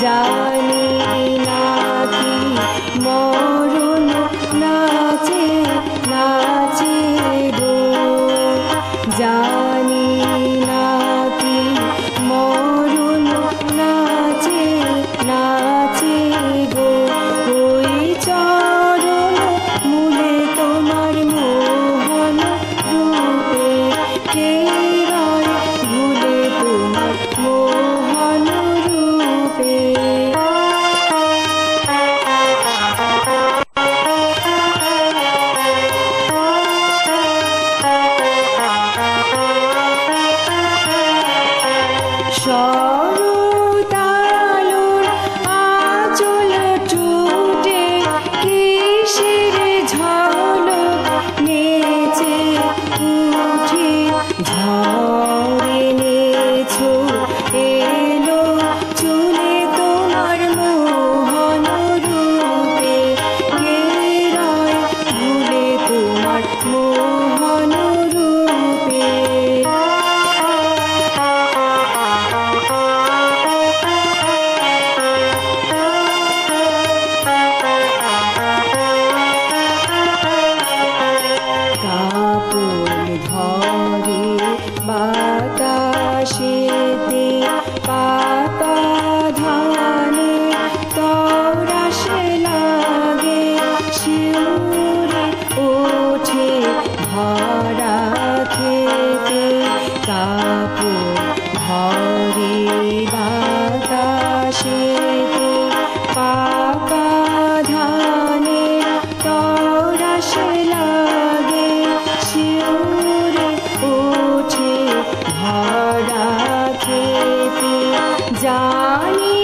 জানি না কি মরণ নাচে নাচে গো, জানি না কি মরণ নাচে নাচে গো। ওই চরণ মূলে তোমার মোহন রূপে কে রয় ভুলে তোমার মোহন রূপে। সরতালোর আঁচল টুটে কিসের ঝলক নেচে উঠে, ঝড় এনেছো এলো চুলে তোমার মোহন রূপে কে রয় ভুলে তোমার মোহন রূপে। কাপড় ধরে বাতাসেতে পাকা ধানে তরাস লাগে, শিউরে ওঠে ভরা খেতে। কাপড় ধরে বাতাসেতে পাকা ধানে তরাস লাগে, শিউরে ওঠে ভরা খেতে। জানি